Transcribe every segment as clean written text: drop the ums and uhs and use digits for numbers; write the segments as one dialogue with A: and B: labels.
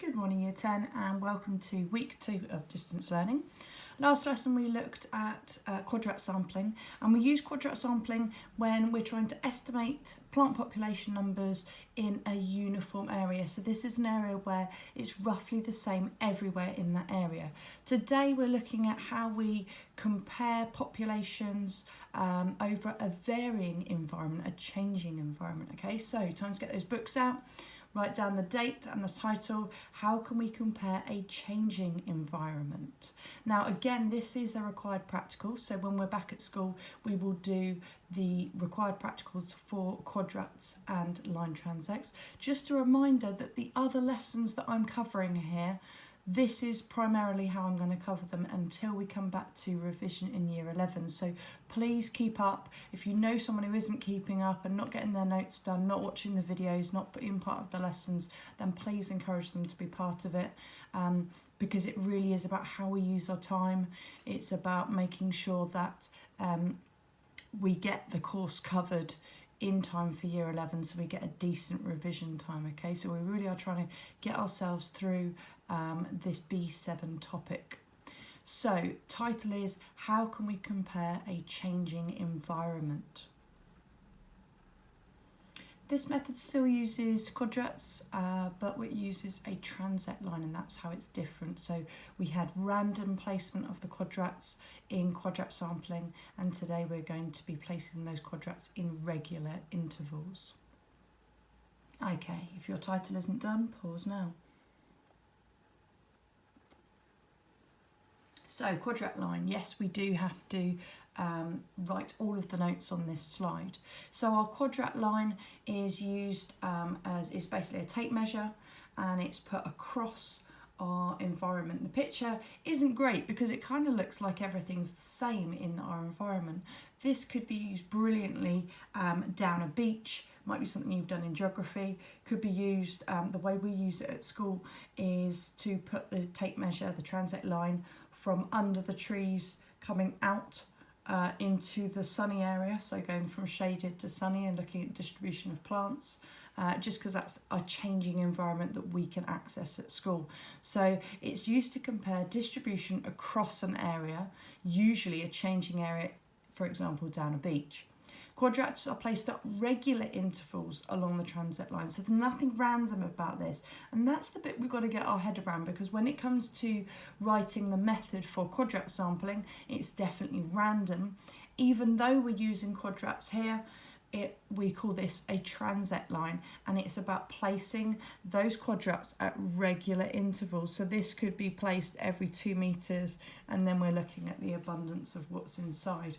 A: Good morning Year 10 and welcome to week 2 of distance learning. Last lesson we looked at quadrat sampling, and we use quadrat sampling when we're trying to estimate plant population numbers in a uniform area. So this is an area where it's roughly the same everywhere in that area. Today we're looking at how we compare populations over a varying environment, a changing environment. Okay, so time to get those books out. Write down the date and the title. How can we compare a changing environment? Now, again, this is a required practical. So when we're back at school, we will do the required practicals for quadrats and line transects. Just a reminder that the other lessons that I'm covering here, this is primarily how I'm going to cover them until we come back to revision in year 11. So please keep up. If you know someone who isn't keeping up and not getting their notes done, not watching the videos, not being part of the lessons, then please encourage them to be part of it, because it really is about how we use our time. It's about making sure that we get the course covered in time for year 11, so we get a decent revision time. Okay, so we really are trying to get ourselves through this B7 topic. So title is, how can we compare a changing environment? This method still uses quadrats, but it uses a transect line, and that's how it's different. So we had random placement of the quadrats in quadrat sampling, and today we're going to be placing those quadrats in regular intervals. Okay, if your title isn't done, pause now. So quadrat line, yes, we do have to write all of the notes on this slide. So our quadrat line is used as it's basically a tape measure, and it's put across our environment. The picture isn't great because it kind of looks like everything's the same in our environment. This could be used brilliantly down a beach. Might be something you've done in geography. Could be used, the way we use it at school is to put the tape measure, the transect line, from under the trees coming out into the sunny area, so going from shaded to sunny and looking at distribution of plants, just because that's a changing environment that we can access at school. So it's used to compare distribution across an area, usually a changing area, for example down a beach. Quadrats are placed at regular intervals along the transect line, so there's nothing random about this, and that's the bit we've got to get our head around, because when it comes to writing the method for quadrat sampling, it's definitely random. Even though we're using quadrats here, we call this a transect line, and it's about placing those quadrats at regular intervals. So this could be placed every 2 meters, and then we're looking at the abundance of what's inside.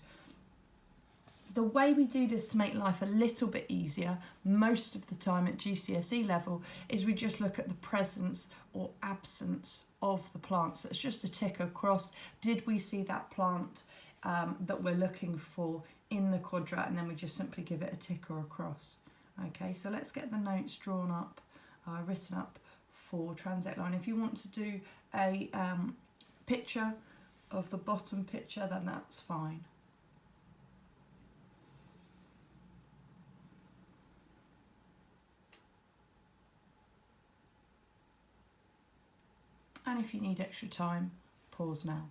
A: The way we do this to make life a little bit easier, most of the time at GCSE level, is we just look at the presence or absence of the plant. So it's just a tick across. Did we see that plant that we're looking for in the quadrat, and then we just simply give it a tick or a cross. Okay, so let's get the notes drawn up, written up for transect line. If you want to do a picture of the bottom picture, then that's fine. And if you need extra time, pause now.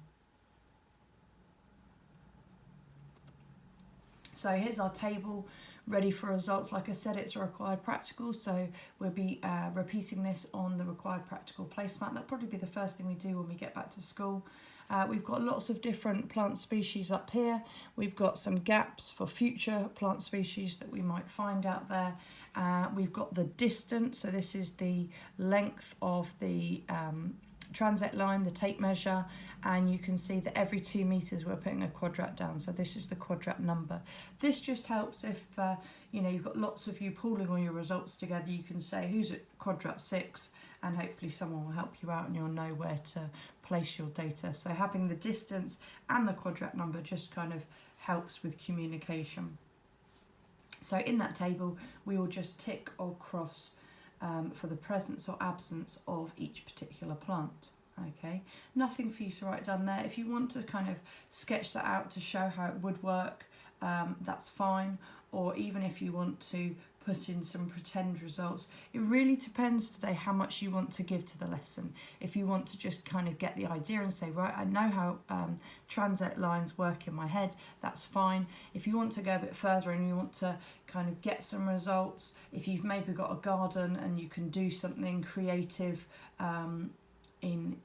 A: So here's our table ready for results. Like I said, it's a required practical, so we'll be repeating this on the required practical placemat. That'll probably be the first thing we do when we get back to school. We've got lots of different plant species up here. We've got some gaps for future plant species that we might find out there. We've got the distance, so this is the length of the transect line, the tape measure, and you can see that every 2 meters we're putting a quadrat down, so this is the quadrat number. This just helps if you've got lots of you pooling all your results together. You can say who's at quadrat 6, and hopefully someone will help you out and you'll know where to place your data. So having the distance and the quadrat number just kind of helps with communication. So in that table we will just tick or cross for the presence or absence of each particular plant. Okay, nothing for you to write down there. If you want to kind of sketch that out to show how it would work, that's fine. Or even if you want to put in some pretend results. It really depends today how much you want to give to the lesson. If you want to just kind of get the idea and say, right, I know how transect lines work in my head, that's fine. If you want to go a bit further and you want to kind of get some results, if you've maybe got a garden and you can do something creative in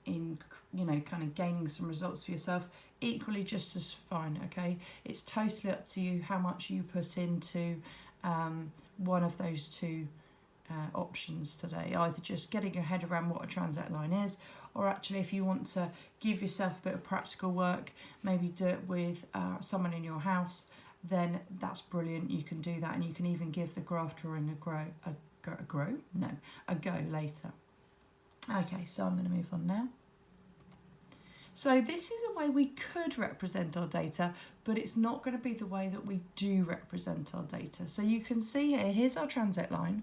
A: you know, kind of gaining some results for yourself, equally just as fine, okay? It's totally up to you how much you put into one of those two options today, either just getting your head around what a transect line is, or actually if you want to give yourself a bit of practical work, maybe do it with someone in your house, then that's brilliant. You can do that, and you can even give the graph drawing a go later. Okay, so I'm going to move on now. So this is a way we could represent our data, but it's not going to be the way that we do represent our data. So you can see here, here's our transect line,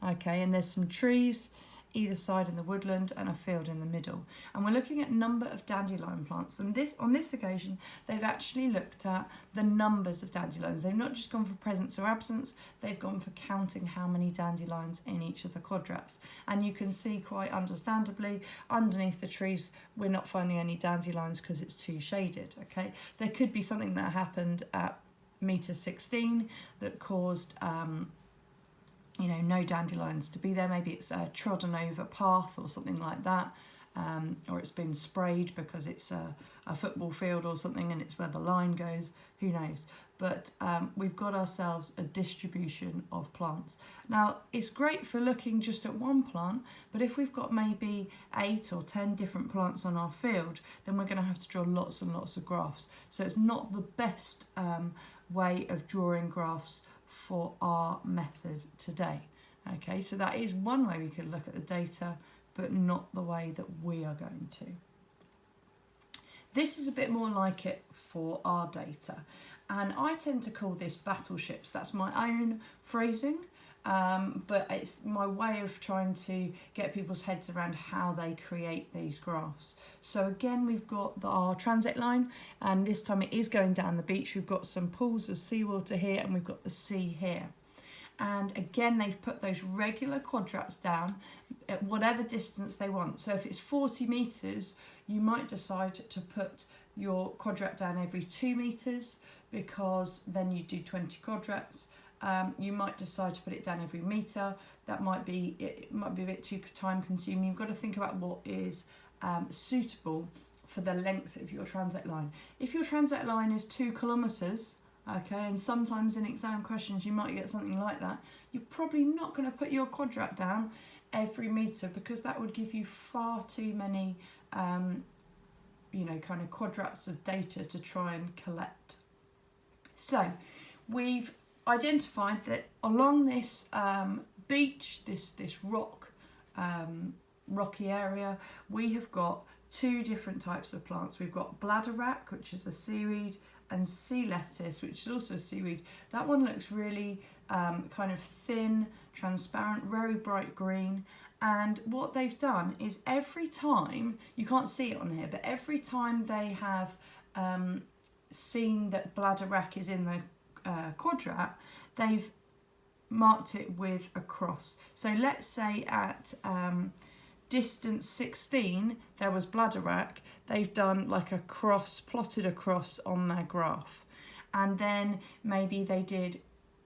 A: okay, and there's some trees either side in the woodland and a field in the middle. And we're looking at number of dandelion plants. And on this occasion, they've actually looked at the numbers of dandelions. They've not just gone for presence or absence, they've gone for counting how many dandelions in each of the quadrats. And you can see quite understandably, underneath the trees, we're not finding any dandelions because it's too shaded, okay? There could be something that happened at metre 16 that caused you know, no dandelions to be there. Maybe it's a trodden over path or something like that, or it's been sprayed because it's a football field or something and it's where the line goes, who knows. But we've got ourselves a distribution of plants. Now, it's great for looking just at one plant, but if we've got maybe 8 or 10 different plants on our field, then we're going to have to draw lots and lots of graphs. So it's not the best way of drawing graphs for our method today. Okay, so that is one way we could look at the data, but not the way that we are going to. This is a bit more like it for our data, and I tend to call this battleships. That's my own phrasing, but it's my way of trying to get people's heads around how they create these graphs. So again, we've got our transect line, and this time it is going down the beach. We've got some pools of seawater here, and we've got the sea here. And again, they've put those regular quadrats down at whatever distance they want. So if it's 40 metres, you might decide to put your quadrat down every 2 metres, because then you do 20 quadrats. You might decide to put it down every metre. That might be, it might be a bit too time consuming. You've got to think about what is suitable for the length of your transect line. If your transect line is 2 kilometres, okay, and sometimes in exam questions you might get something like that, you're probably not going to put your quadrat down every metre, because that would give you far too many you know, kind of quadrats of data to try and collect. So we've identified that along this beach, this rocky area, we have got 2 different types of plants. We've got bladderwrack, which is a seaweed, and sea lettuce, which is also a seaweed. That one looks really kind of thin, transparent, very bright green. And what they've done is every time, you can't see it on here, but every time they have seen that bladderwrack is in the quadrat, they've marked it with a cross. So let's say at distance 16 there was bladderwrack, they've done like a cross, plotted a cross on their graph. And then maybe they did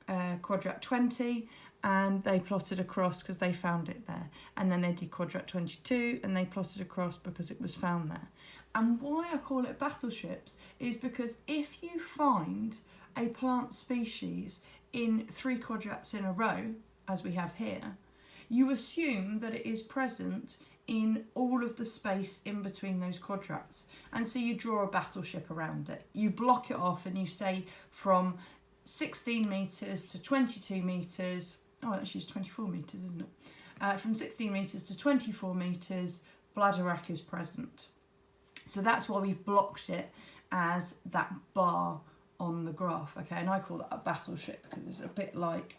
A: quadrat 20 and they plotted a cross because they found it there. And then they did quadrat 22 and they plotted a cross because it was found there. And why I call it battleships is because if you find a plant species in 3 quadrats in a row, as we have here, you assume that it is present in all of the space in between those quadrats. And so you draw a battleship around it. You block it off and you say from 16 metres to 22 metres, oh actually it's 24 metres, isn't it? From 16 metres to 24 metres, bladderwrack is present. So that's why we've blocked it as that bar on the graph, okay? And I call that a battleship because it's a bit like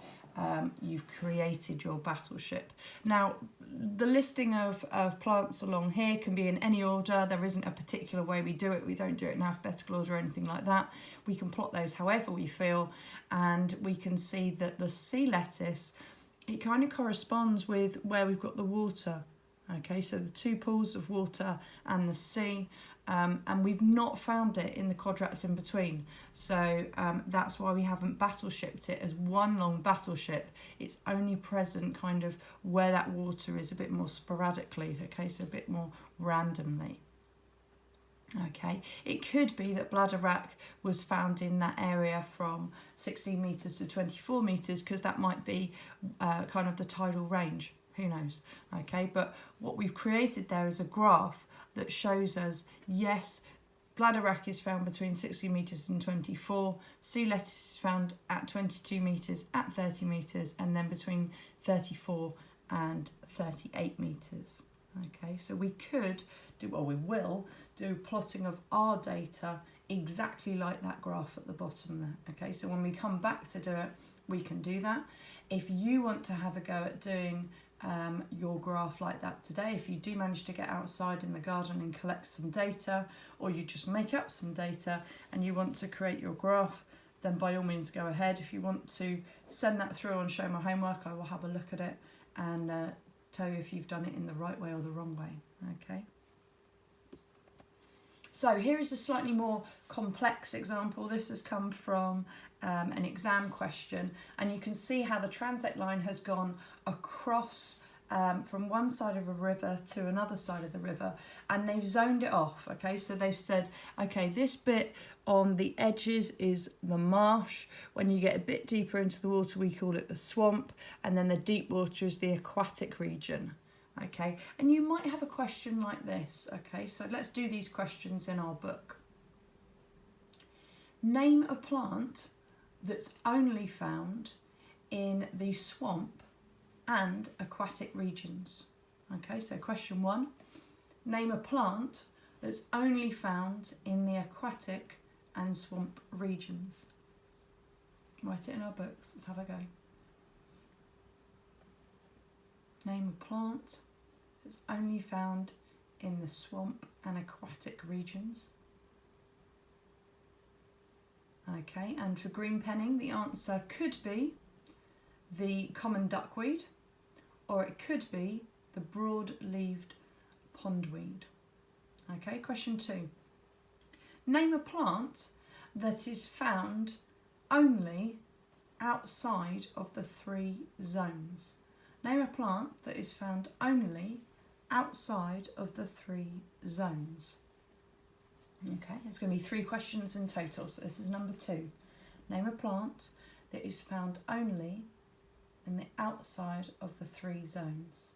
A: you've created your battleship. Now, the listing of plants along here can be in any order. There isn't a particular way we do it. We don't do it in alphabetical order or anything like that. We can plot those however we feel, and we can see that the sea lettuce, it kind of corresponds with where we've got the water. Okay, so the two pools of water and the sea, and we've not found it in the quadrats in between. So that's why we haven't battleshipped it as one long battleship. It's only present kind of where that water is a bit more sporadically, okay, so a bit more randomly. Okay, it could be that Bladderwrack was found in that area from 16 metres to 24 metres, because that might be kind of the tidal range. Who knows? Okay, but what we've created there is a graph that shows us, yes, Bladderwrack is found between 60 metres and 24, sea lettuce is found at 22 metres, at 30 metres, and then between 34 and 38 metres. Okay, so we could do, well, we will do plotting of our data exactly like that graph at the bottom there. Okay, so when we come back to do it, we can do that. If you want to have a go at doing your graph like that today, if you do manage to get outside in the garden and collect some data, or you just make up some data and you want to create your graph, then by all means go ahead. If you want to send that through and show my homework, I will have a look at it and tell you if you've done it in the right way or the wrong way. Okay. So here is a slightly more complex example. This has come from an exam question, and you can see how the transect line has gone across from one side of a river to another side of the river, and they've zoned it off. Okay, so they've said, okay, this bit on the edges is the marsh. When you get a bit deeper into the water, we call it the swamp, and then the deep water is the aquatic region. Okay, and you might have a question like this. Okay, so let's do these questions in our book. Name a plant that's only found in the swamp and aquatic regions. Okay, so question 1, name a plant that's only found in the aquatic and swamp regions. Write it in our books, let's have a go. Name a plant that's only found in the swamp and aquatic regions. Okay, and for green penning, the answer could be the common duckweed, or it could be the broad-leaved pondweed. Okay, question 2. Name a plant that is found only outside of the 3 zones. Name a plant that is found only outside of the 3 zones. Okay, there's going to be 3 questions in total, so this is number 2. Name a plant that is found only in the outside of the 3 zones.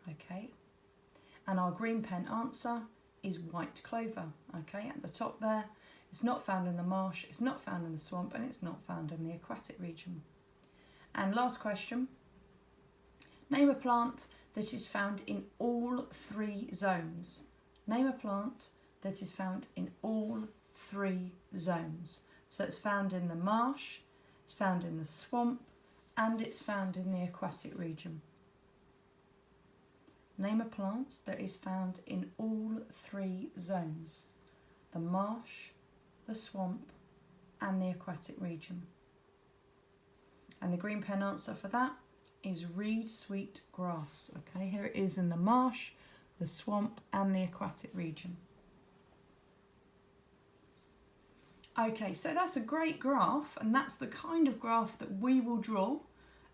A: Okay, and our green pen answer is white clover. Okay, at the top there, it's not found in the marsh, it's not found in the swamp, and it's not found in the aquatic region. And last question, name a plant that is found in all 3 zones. Name a plant that is found in all 3 zones. So it's found in the marsh, it's found in the swamp, and it's found in the aquatic region. Name a plant that is found in all 3 zones. The marsh, the swamp, and the aquatic region. And the green pen answer for that is reed sweet grass. Okay, here it is in the marsh, the swamp, and the aquatic region. Okay, so that's a great graph, and that's the kind of graph that we will draw.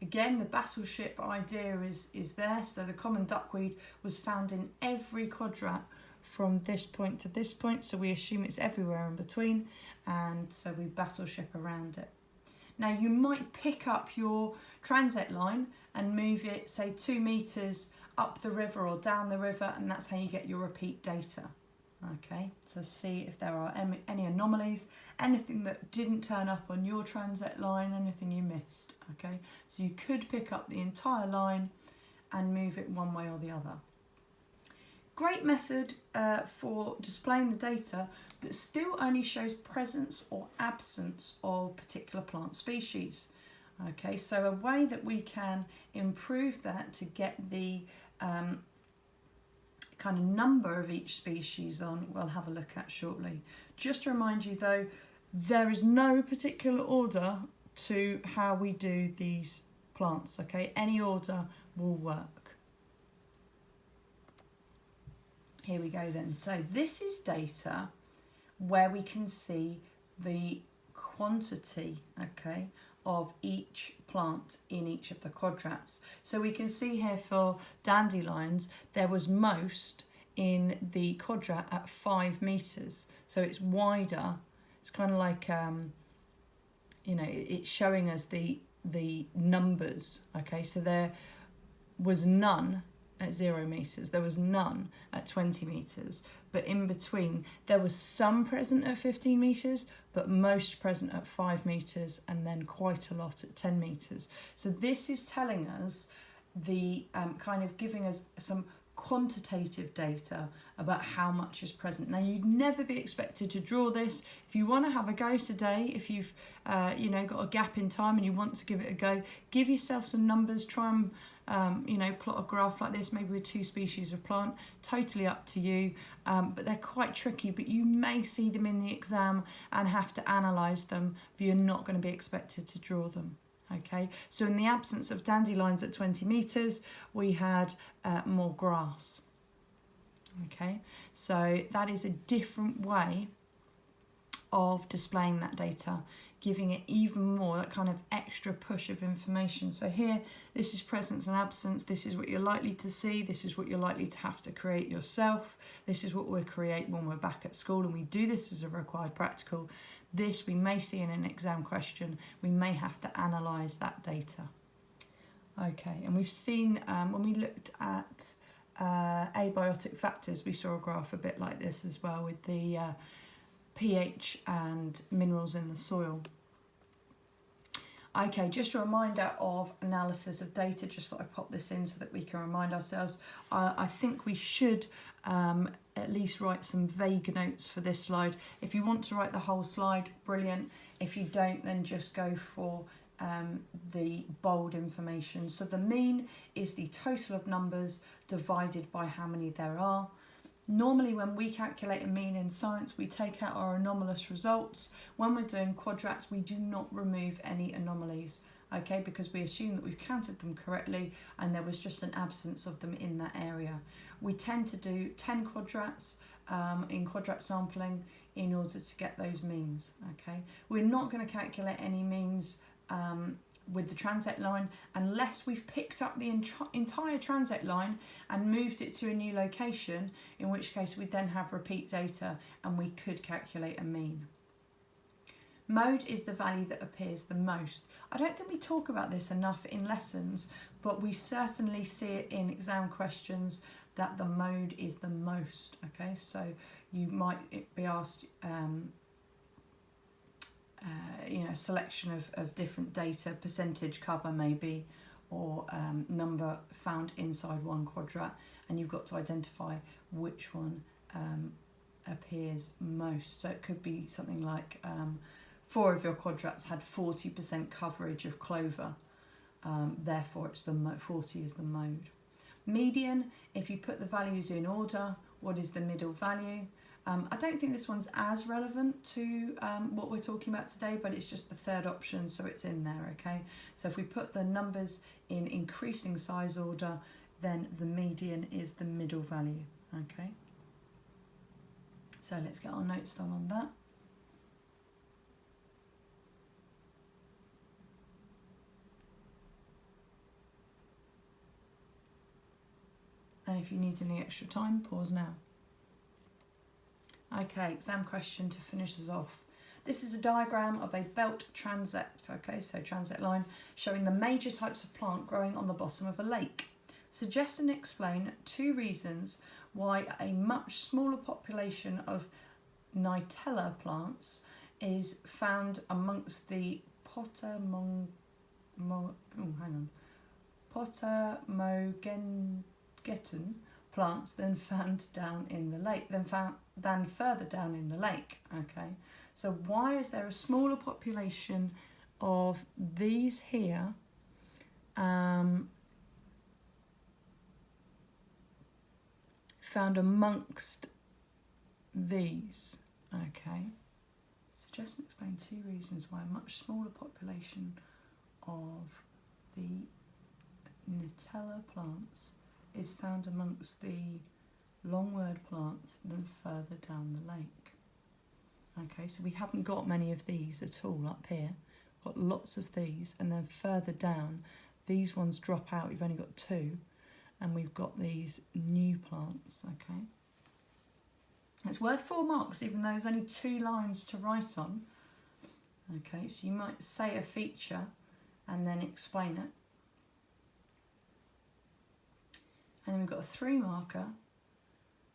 A: Again, the battleship idea is there, so the common duckweed was found in every quadrat from this point to this point, so we assume it's everywhere in between, and so we battleship around it. Now you might pick up your transect line and move it, say, 2 metres up the river or down the river, and that's how you get your repeat data. Okay, so see if there are any anomalies, anything that didn't turn up on your transect line, anything you missed. Okay, so you could pick up the entire line and move it one way or the other. Great method for displaying the data, but still only shows presence or absence of particular plant species. Okay, so a way that we can improve that to get the kind of number of each species on, we'll have a look at shortly. Just to remind you though, there is no particular order to how we do these plants, okay? Any order will work. Here we go then. So this is data where we can see the quantity, okay, of each plant in each of the quadrats. So we can see here for dandelions, there was most in the quadrat at 5 meters. So it's wider. It's kind of like, you know, it's showing us the numbers. Okay, so there was none at 0 meters. There was none at 20 meters. But in between, there was some present at 15 meters, but most present at 5 meters, and then quite a lot at 10 meters. So this is telling us the kind of giving us some quantitative data about how much is present. Now, you'd never be expected to draw this. If you want to have a go today, if you've you know, got a gap in time and you want to give it a go, give yourself some numbers, try and you know, plot a graph like this, maybe with 2 species of plant, totally up to you, but they're quite tricky, but you may see them in the exam and have to analyse them, but you're not going to be expected to draw them. Okay, so in the absence of dandelions at 20 meters, we had more grass. Okay, so that is a different way of displaying that data, giving it even more, that kind of extra push of information. So here, this is presence and absence. This is what you're likely to see. This is what you're likely to have to create yourself. This is what we'll create when we're back at school, and we do this as a required practical. This we may see in an exam question. We may have to analyse that data. Okay, and we've seen when we looked at abiotic factors, we saw a graph a bit like this as well with the pH and minerals in the soil. Okay, just a reminder of analysis of data, just thought I'd pop this in so that we can remind ourselves. I think we should at least write some vague notes for this slide. If you want to write the whole slide, brilliant. If you don't, then just go for the bold information. So the mean is the total of numbers divided by how many there are. Normally when we calculate a mean in science, we take out our anomalous results. When we're doing quadrats, we do not remove any anomalies, okay, because we assume that we've counted them correctly and there was just an absence of them in that area. We tend to do 10 quadrats in quadrat sampling in order to get those means, okay. We're not going to calculate any means with the transect line unless we've picked up the entire transect line and moved it to a new location, in which case we then have repeat data and we could calculate a mean. Mode is the value that appears the most. I don't think we talk about this enough in lessons, but we certainly see it in exam questions that the mode is the most, okay. So you might be asked you know, selection of different data, percentage cover maybe, or number found inside one quadrat, and you've got to identify which one appears most. So it could be something like 4 of your quadrats had 40% coverage of clover, therefore it's 40 is the mode. Median, if you put the values in order, what is the middle value? I don't think this one's as relevant to what we're talking about today, but it's just the third option, so it's in there, okay? So if we put the numbers in increasing size order, then the median is the middle value, okay? So let's get our notes done on that. And if you need any extra time, pause now. Okay, exam question to finish us off. This is a diagram of a belt transect, okay, so transect line, showing the major types of plant growing on the bottom of a lake. Suggest and explain 2 reasons why a much smaller population of Nightella plants is found amongst the Potamogeton plants than found down in the lake, than further down in the lake. Okay, so why is there a smaller population of these here found amongst these. Okay, suggest and explain 2 reasons why a much smaller population of the Nutella plants is found amongst the longword plants than further down the lake. Okay, so we haven't got many of these at all up here. We've got lots of these, and then further down, these ones drop out. We've only got 2, and we've got these new plants. Okay, it's worth 4 marks, even though there's only 2 lines to write on. Okay, so you might say a feature and then explain it. And then we've got a 3 marker.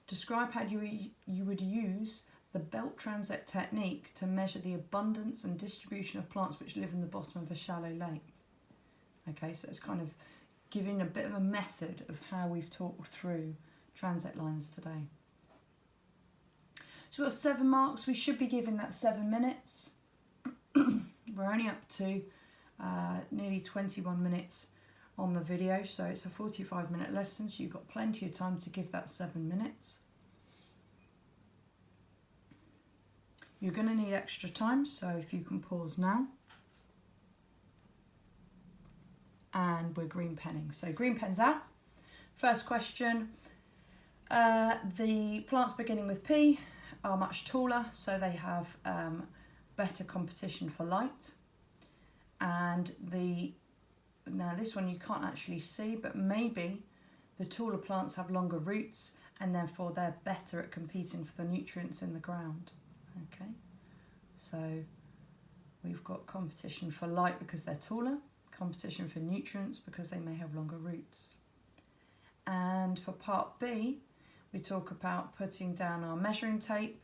A: Describe how you would use the belt transect technique to measure the abundance and distribution of plants which live in the bottom of a shallow lake. Okay, so it's kind of giving a bit of a method of how we've talked through transect lines today. So we've got 7 marks. We should be giving that 7 minutes. We're only up to nearly 21 minutes on the video, so it's a 45-minute lesson, so you've got plenty of time to give that 7 minutes. You're going to need extra time, so if you can pause now. And we're green penning. So green pen's out. First question. The plants beginning with P are much taller, so they have better competition for light. And now this one you can't actually see, but maybe the taller plants have longer roots and therefore they're better at competing for the nutrients in the ground. Okay, so we've got competition for light because they're taller, competition for nutrients because they may have longer roots. And for part B, we talk about putting down our measuring tape,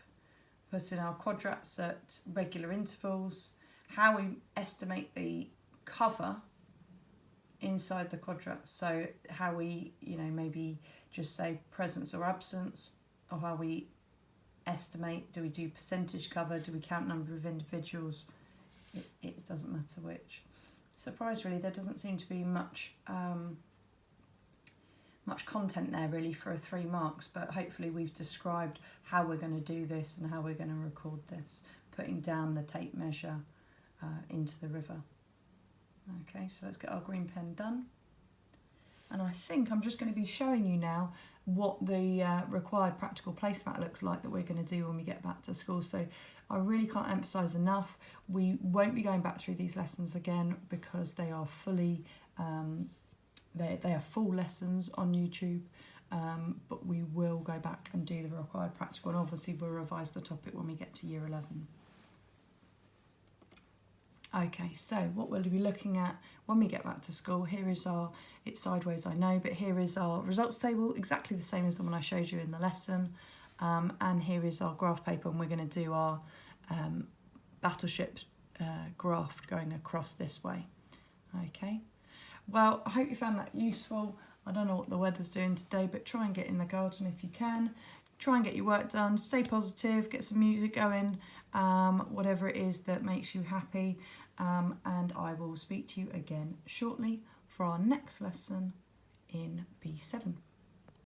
A: putting our quadrats at regular intervals, how we estimate the cover inside the quadrats, so how we, maybe just say presence or absence, or how we estimate, do we do percentage cover, do we count number of individuals, it doesn't matter which. Surprise, really, there doesn't seem to be much content there really for a 3 marks, but hopefully we've described how we're going to do this and how we're going to record this, putting down the tape measure into the river. Okay, so let's get our green pen done. And I think I'm just going to be showing you now what the required practical placemat looks like that we're going to do when we get back to school. So I really can't emphasise enough, we won't be going back through these lessons again because they are fully, they are full lessons on YouTube, but we will go back and do the required practical, and obviously we'll revise the topic when we get to year 11. Okay, so what we'll be looking at when we get back to school, here is our, it's sideways I know, but here is our results table, exactly the same as the one I showed you in the lesson, and here is our graph paper, and we're going to do our Battleships graph going across this way. Okay, well, I hope you found that useful. I don't know what the weather's doing today, but try and get in the garden if you can. Try and get your work done, stay positive, get some music going, whatever it is that makes you happy, and I will speak to you again shortly for our next lesson in B7.